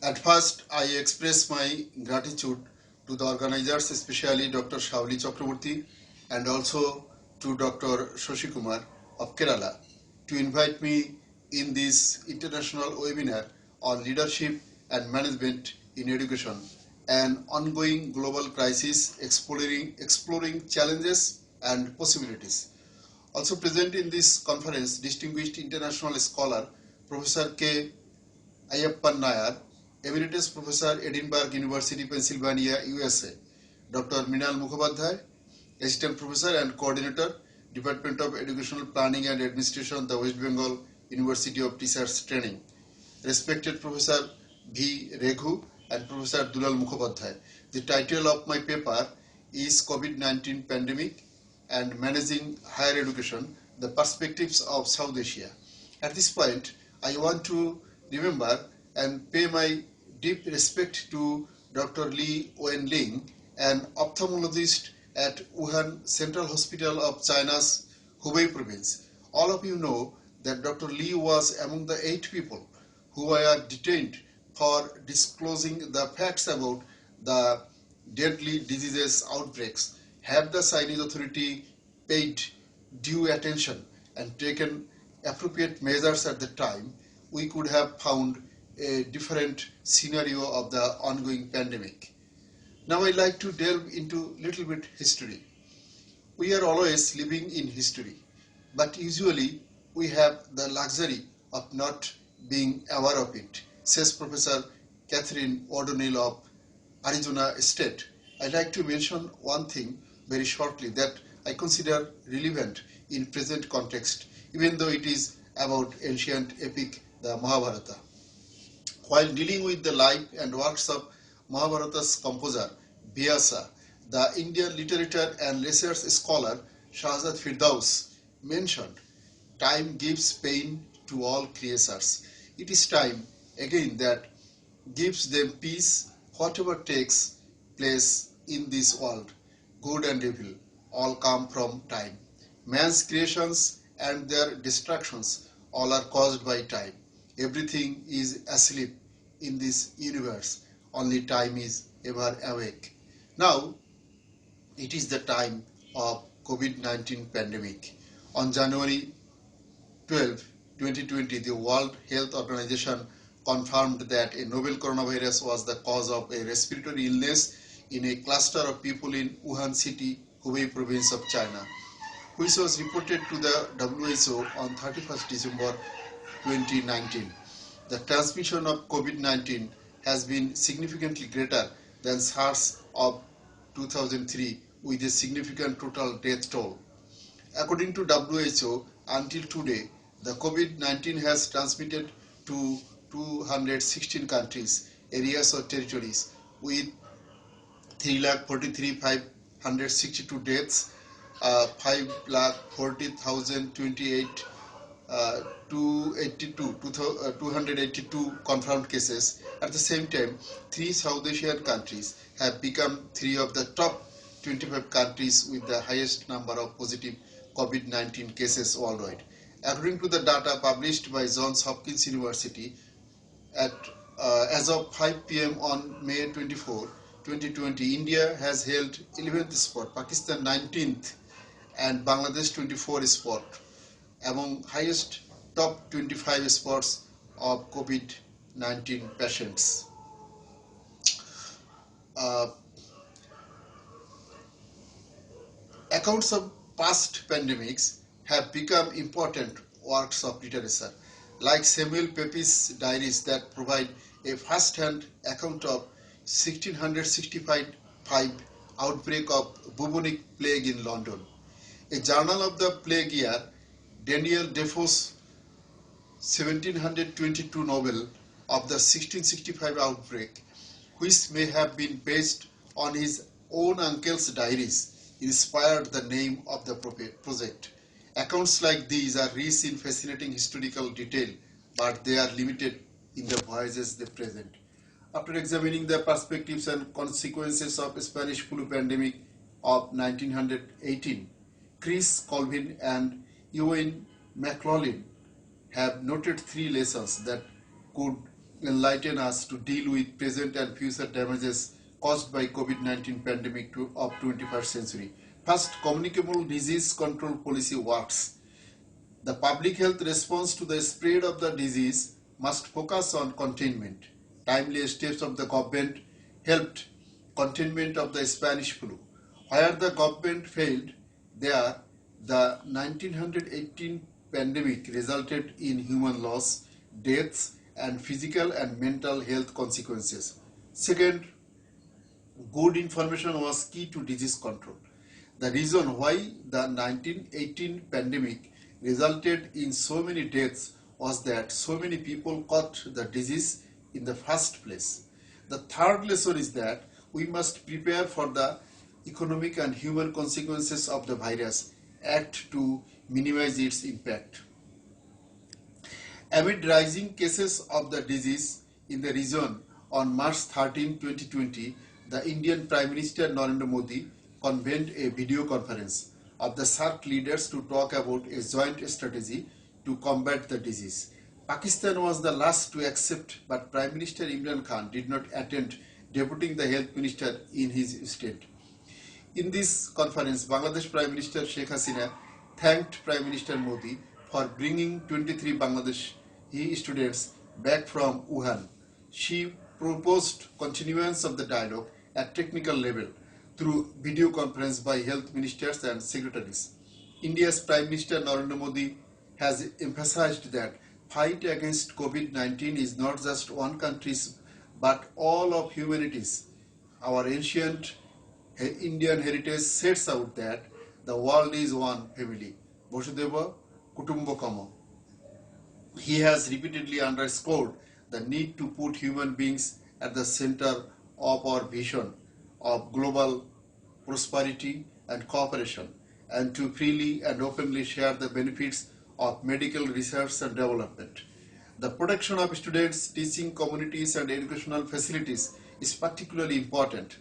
At first, I express my gratitude to the organizers, especially Dr. Shauli Chakraborty and also to Dr. Shashi Kumar of Kerala to invite me in this international webinar on leadership and management in education, an ongoing global crisis exploring challenges and possibilities. Also present in this conference, distinguished international scholar Professor K. Ayyappan Nayar, Emeritus Professor, Edinburgh University, Pennsylvania, USA; Dr. Minal Mukhopadhyay, Assistant Professor and Coordinator, Department of Educational Planning and Administration, the West Bengal University of Teachers Training; respected Professor V. Reghu and Professor Dulal Mukhopadhyay. The title of my paper is COVID-19 Pandemic and Managing Higher Education, the Perspectives of South Asia. At this point, I want to remember and pay my deep respect to Dr. Li Wenling, an ophthalmologist at Wuhan Central Hospital of China's Hubei province. All of you know that Dr. Li was among the 8 people who were detained for disclosing the facts about the deadly diseases outbreaks. Had the Chinese authority paid due attention and taken appropriate measures at the time, we could have found a different scenario of the ongoing pandemic. Now I'd like to delve into little bit history. We are always living in history, but usually we have the luxury of not being aware of it, says Professor Catherine O'Donnell of Arizona State. I'd like to mention one thing very shortly that I consider relevant in present context, even though it is about ancient epic, the Mahabharata. While dealing with the life and works of Mahabharata's composer, Vyasa, the Indian literature and research scholar Shahzad Firdaus mentioned, time gives pain to all creatures. It is time, again, that gives them peace, whatever takes place in this world, good and evil, all come from time. Man's creations and their destructions all are caused by time. Everything is asleep in this universe, only time is ever awake. Now, it is the time of COVID-19 pandemic. On January 12, 2020, the World Health Organization confirmed that a novel coronavirus was the cause of a respiratory illness in a cluster of people in Wuhan City, Hubei province of China, which was reported to the WHO on 31st December 2019. The transmission of COVID-19 has been significantly greater than SARS of 2003, with a significant total death toll. According to WHO, until today, the COVID-19 has transmitted to 216 countries, areas or territories with 3,43,562 deaths, 5,40,028 282 confirmed cases. At the same time, 3 South Asian countries have become 3 of the top 25 countries with the highest number of positive COVID-19 cases worldwide. According to the data published by Johns Hopkins University, as of 5 p.m. on May 24, 2020, India has held 11th spot, Pakistan 19th, and Bangladesh 24th spot among highest top 25 spots of COVID-19 patients. Uh, Accounts of past pandemics have become important works of literature, like Samuel Pepys' diaries that provide a first-hand account of 1665 outbreak of bubonic plague in London. A journal of the plague year, Daniel Defoe's 1722 novel of the 1665 outbreak, which may have been based on his own uncle's diaries, inspired the name of the project. Accounts like these are rich in fascinating historical detail, but they are limited in the voyages they present. After examining the perspectives and consequences of Spanish flu pandemic of 1918, Chris Colvin and Ewan McLaughlin have noted 3 lessons that could enlighten us to deal with present and future damages caused by COVID-19 pandemic of 21st century. First, communicable disease control policy works. The public health response to the spread of the disease must focus on containment. Timely steps of the government helped containment of the Spanish flu. Where the government failed, there the 1918 pandemic resulted in human loss, deaths, and physical and mental health consequences. Second, good information was key to disease control. The reason why the 1918 pandemic resulted in so many deaths was that so many people caught the disease in the first place. The third lesson is that we must prepare for the economic and human consequences of the virus, act to minimize its impact. Amid rising cases of the disease in the region, on March 13, 2020, the Indian Prime Minister Narendra Modi convened a video conference of the SAARC leaders to talk about a joint strategy to combat the disease. Pakistan was the last to accept, but Prime Minister Imran Khan did not attend, deputing the Health Minister in his stead. In this conference, Bangladesh Prime Minister Sheikh Hasina thanked Prime Minister Modi for bringing 23 Bangladeshi students back from Wuhan. She proposed continuance of the dialogue at technical level through video conference by health ministers and secretaries. India's Prime Minister Narendra Modi has emphasized that fight against COVID-19 is not just one country's but all of humanity's. Our ancient Indian heritage sets out that the world is one family. Vasudeva Kutumbakam. He has repeatedly underscored the need to put human beings at the center of our vision of global prosperity and cooperation, and to freely and openly share the benefits of medical research and development. The protection of students, teaching communities and educational facilities is particularly important.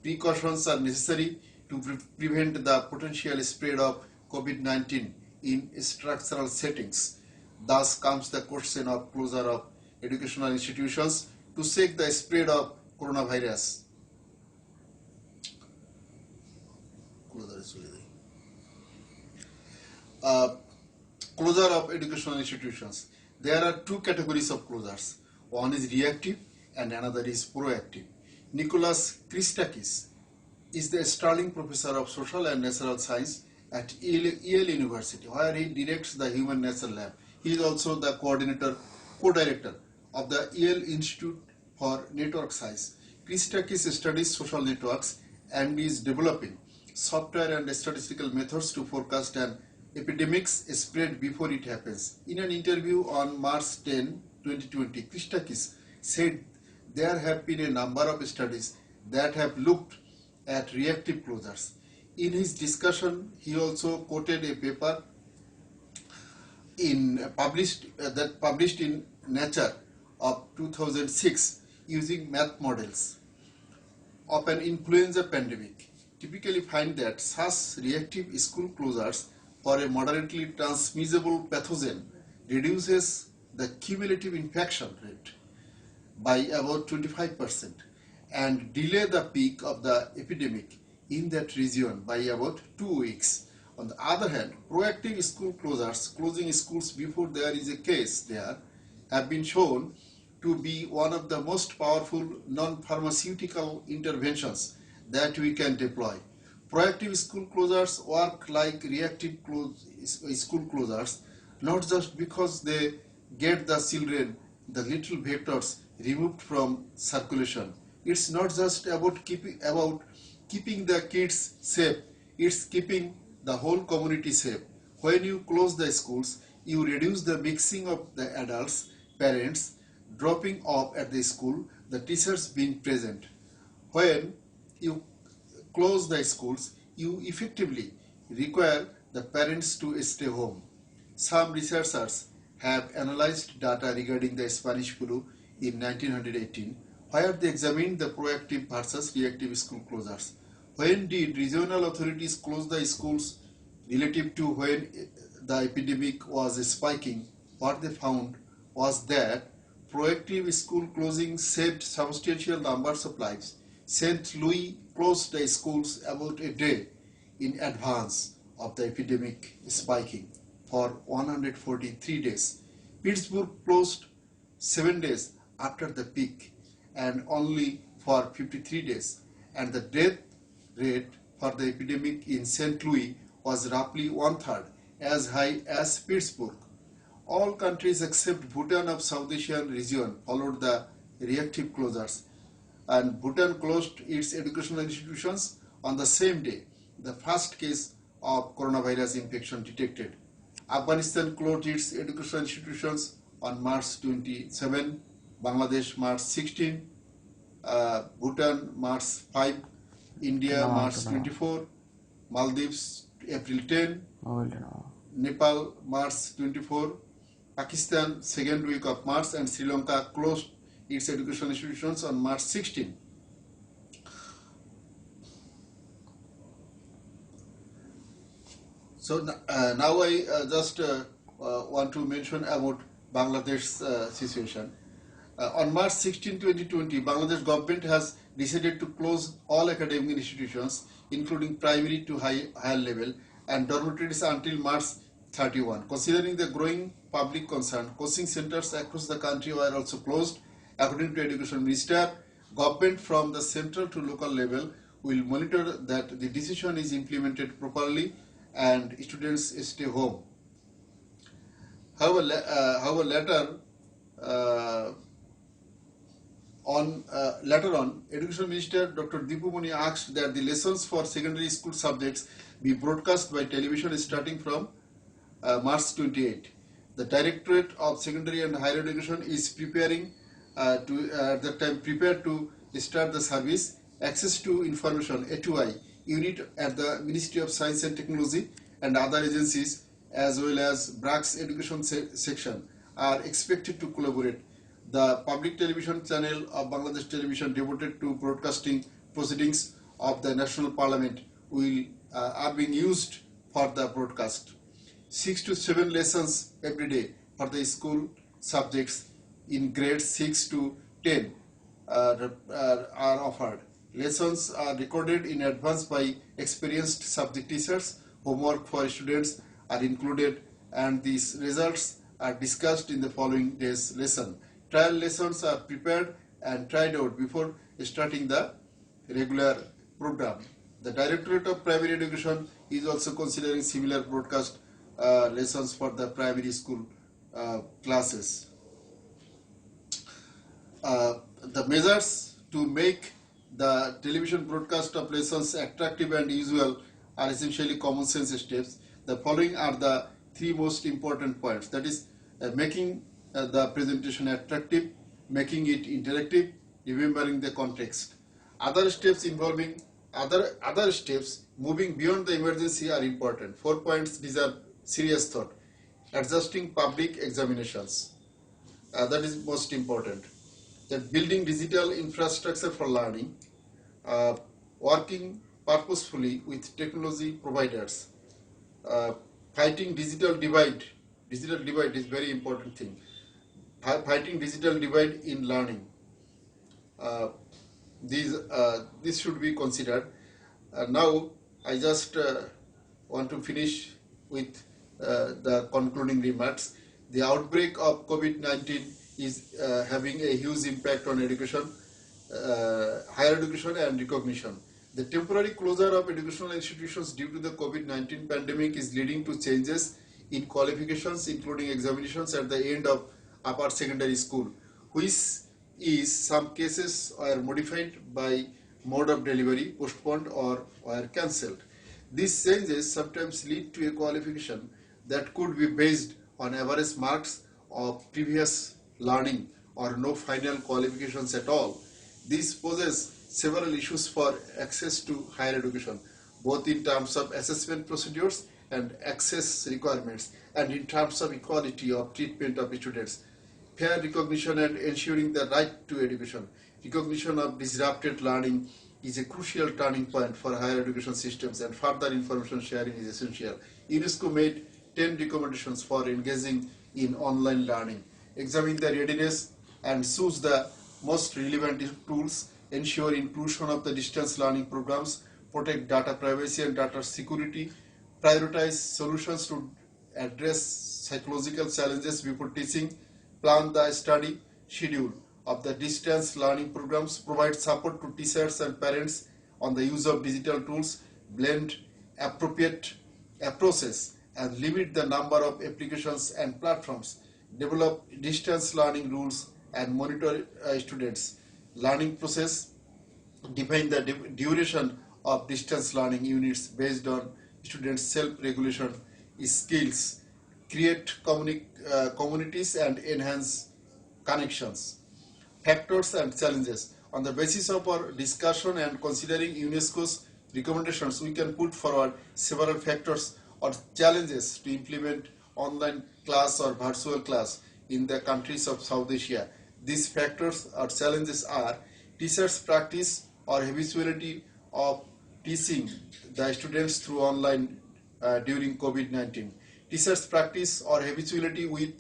Precautions are necessary to prevent the potential spread of COVID-19 in structural settings. Thus comes the question of closure of educational institutions to check the spread of coronavirus. Closure of educational institutions. There are two categories of closures. One is reactive and another is proactive. Nicholas Christakis is the Starling Professor of Social and Natural Science at Yale University, where he directs the Human Nature Lab. He is also the co-director of the Yale Institute for Network Science. Christakis studies social networks and is developing software and statistical methods to forecast an epidemic's spread before it happens. In an interview on March 10, 2020, Christakis said there have been a number of studies that have looked at reactive closures. In his discussion, he also quoted a paper published in Nature of 2006 using math models of an influenza pandemic. Typically find that such reactive school closures for a moderately transmissible pathogen reduces the cumulative infection rate by about 25% and delay the peak of the epidemic in that region by about 2 weeks. On the other hand, proactive school closures, closing schools before there is a case there, have been shown to be one of the most powerful non-pharmaceutical interventions that we can deploy. Proactive school closures work like reactive school closures, not just because they get the children, the little vectors, removed from circulation. It's not just about keeping the kids safe, it's keeping the whole community safe. When you close the schools, you reduce the mixing of the adults, parents, dropping off at the school, the teachers being present. When you close the schools, you effectively require the parents to stay home. Some researchers have analyzed data regarding the Spanish flu in 1918, where they examined the proactive versus reactive school closures. When did regional authorities close the schools relative to when the epidemic was spiking? What they found was that proactive school closing saved substantial numbers of lives. St. Louis closed the schools about a day in advance of the epidemic spiking for 143 days. Pittsburgh closed 7 days after the peak and only for 53 days, and the death rate for the epidemic in St. Louis was roughly one-third as high as Pittsburgh. All countries except Bhutan of South Asian region followed the reactive closures, and Bhutan closed its educational institutions on the same day the first case of coronavirus infection detected. Afghanistan closed its educational institutions on March 27, Bangladesh March 16, Bhutan March 5, India March 24, Maldives April 10, Nepal March 24, Pakistan second week of March, and Sri Lanka closed its educational institutions on March 16. So now I just want to mention about Bangladesh's situation. On March 16, 2020, Bangladesh government has decided to close all academic institutions, including primary to higher level and dormitories until March 31. Considering the growing public concern, coaching centers across the country were also closed. According to Education Minister, government from the central to local level will monitor that the decision is implemented properly and students stay home. However, later on, Education Minister Dr. Dipu Moni asked that the lessons for secondary school subjects be broadcast by television starting from March 28. The Directorate of Secondary and Higher Education is prepared to start the service. Access to information A2I unit at the Ministry of Science and Technology and other agencies, as well as BRAC's education section, are expected to collaborate. The public television channel of Bangladesh Television devoted to broadcasting proceedings of the National Parliament are being used for the broadcast. 6 to 7 lessons every day for the school subjects in grades 6 to 10 are offered. Lessons are recorded in advance by experienced subject teachers. Homework for students are included, and these results are discussed in the following day's lesson. Trial lessons are prepared and tried out before starting the regular program. The Directorate of Primary Education is also considering similar broadcast lessons for the primary school classes. The measures to make the television broadcast of lessons attractive and usual are essentially common sense steps. The following are the 3 most important points. That is, making the presentation attractive, making it interactive, remembering the context. Other steps moving beyond the emergency are important. 4 points deserve serious thought. Adjusting public examinations. That is most important. That building digital infrastructure for learning, working purposefully with technology providers, fighting digital divide. Digital divide is very important thing. Fighting digital divide in learning. This should be considered. Now I just want to finish with the concluding remarks. The outbreak of COVID-19 is having a huge impact on education, higher education and recognition. The temporary closure of educational institutions due to the COVID-19 pandemic is leading to changes in qualifications, including examinations at the end of upper secondary school, which is some cases are modified by mode of delivery, postponed or were cancelled. These changes sometimes lead to a qualification that could be based on average marks of previous learning or no final qualifications at all. This poses several issues for access to higher education, both in terms of assessment procedures and access requirements, and in terms of equality of treatment of students. Fair recognition and ensuring the right to education. Recognition of disrupted learning is a crucial turning point for higher education systems, and further information sharing is essential. UNESCO made 10 recommendations for engaging in online learning. Examine the readiness and choose the most relevant tools, ensure inclusion of the distance learning programs, protect data privacy and data security, prioritize solutions to address psychological challenges before teaching, plan the study schedule of the distance learning programs, provide support to teachers and parents on the use of digital tools, blend appropriate approaches and limit the number of applications and platforms, develop distance learning rules and monitor students' learning process, define the duration of distance learning units based on students' self-regulation skills, create communities and enhance connections. Factors and challenges. On the basis of our discussion and considering UNESCO's recommendations, we can put forward several factors or challenges to implement online class or virtual class in the countries of South Asia. These factors or challenges are teachers' practice or habituality of teaching the students through online during COVID-19. Teachers' practice or habituality with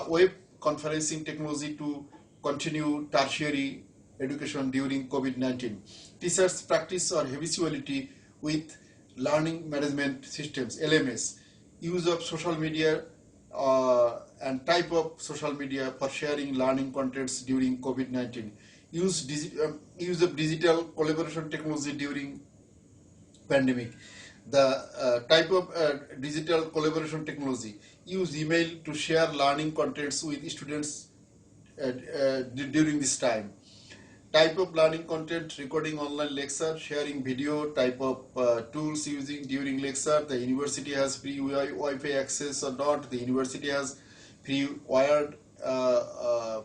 web conferencing technology to continue tertiary education during COVID-19. Teachers' practice or habituality with learning management systems, LMS, use of social media and type of social media for sharing learning contents during COVID-19, use of digital collaboration technology during pandemic. The type of digital collaboration technology, use email to share learning contents with students during this time. Type of learning content, recording online lecture, sharing video, type of tools using during lecture. The university has free Wi-Fi access or not. The university has free wired the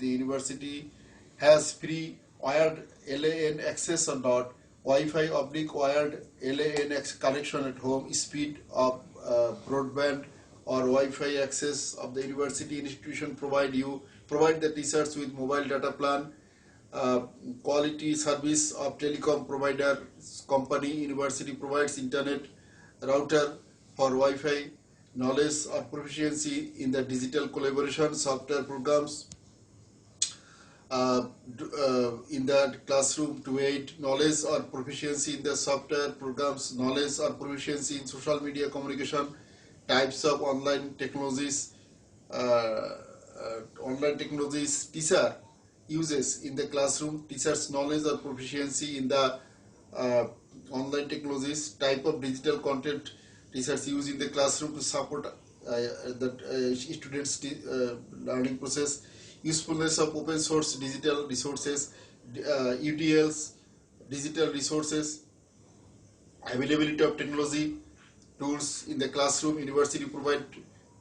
university has free wired LAN access or not. Wi-Fi oblique wired LAN connection at home, speed of broadband or Wi-Fi access of the university institution provide the teachers with mobile data plan. Quality service of telecom provider company university provides internet router for Wi-Fi, knowledge or proficiency in the digital collaboration software programs in the classroom to aid knowledge or proficiency in the software programs, knowledge or proficiency in social media communication, types of online technologies, teacher uses in the classroom, teachers' knowledge or proficiency in the online technologies, type of digital content teachers use in the classroom to support the students' learning process, usefulness of open source digital resources, UTLs, digital resources, availability of technology tools in the classroom. University provide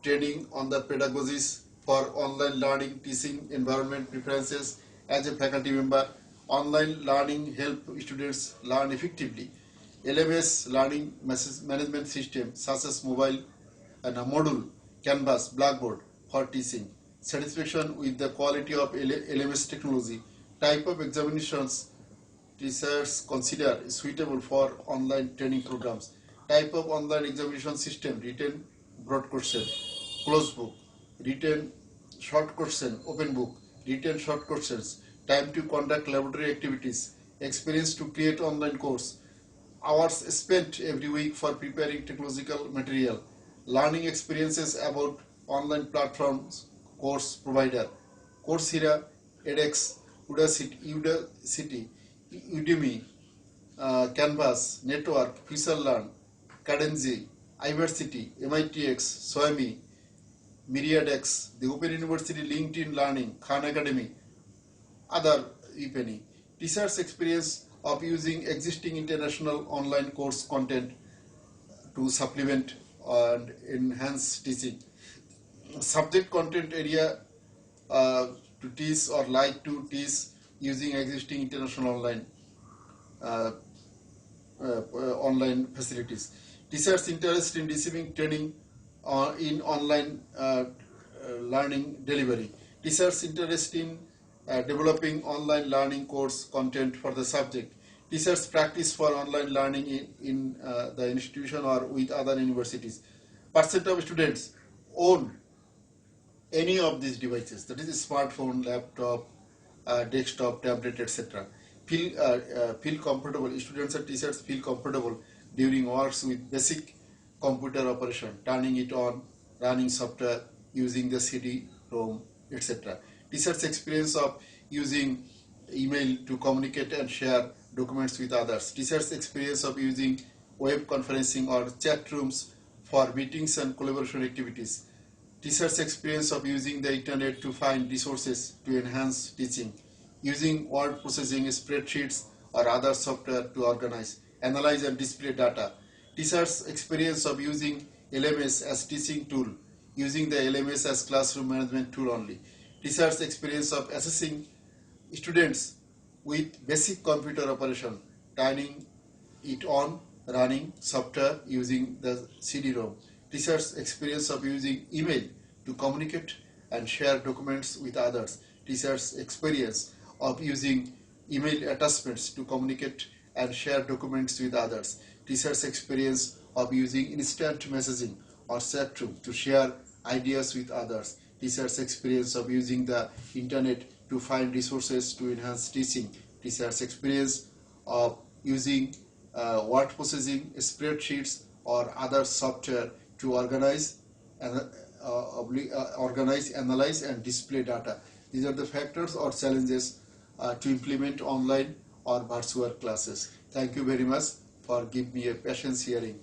training on the pedagogies for online learning, teaching environment preferences. As a faculty member, online learning help students learn effectively. LMS learning management system such as mobile and a module, Canvas, Blackboard for teaching. Satisfaction with the quality of LMS technology. Type of examinations teachers consider suitable for online training programs. Type of online examination system, written broad question, closed book, written short question, open book, written short questions, time to conduct laboratory activities, experience to create online course, hours spent every week for preparing technological material, learning experiences about online platforms, course provider, Coursera, edX, Udacity, Udemy, Canvas, Network, FutureLearn, Cadenzi, Iversity, MITx, Swami, MyriadX, the Open University, LinkedIn Learning, Khan Academy, other if any. Teachers' experience of using existing international online course content to supplement and enhance teaching. Subject content area to teach or like to teach using existing international online facilities. Teachers' interest in receiving training in online learning delivery. Teachers' interest in developing online learning course content for the subject. Teachers' practice for online learning in the institution or with other universities. Percent of students own any of these devices, that is smartphone, laptop, desktop, tablet, etc. Feel comfortable. Students and teachers feel comfortable during works with basic computer operation, turning it on, running software, using the CD-ROM, etc. Teachers' experience of using email to communicate and share documents with others. Teachers' experience of using web conferencing or chat rooms for meetings and collaboration activities. Teachers' experience of using the internet to find resources to enhance teaching, using word processing, spreadsheets, or other software to organize, analyze, and display data. Teachers' experience of using LMS as teaching tool, using the LMS as classroom management tool only. Teachers' experience of assessing students with basic computer operation, turning it on, running software using the CD-ROM. Teachers' experience of using email to communicate and share documents with others. Teachers' experience of using email attachments to communicate and share documents with others. Teachers' experience of using instant messaging or chat room to share ideas with others. Teachers' experience of using the internet to find resources to enhance teaching. Teachers' experience of using word processing, spreadsheets, or other software to organize, analyze, and display data. These are the factors or challenges to implement online or virtual classes. Thank you very much for giving me a patience hearing.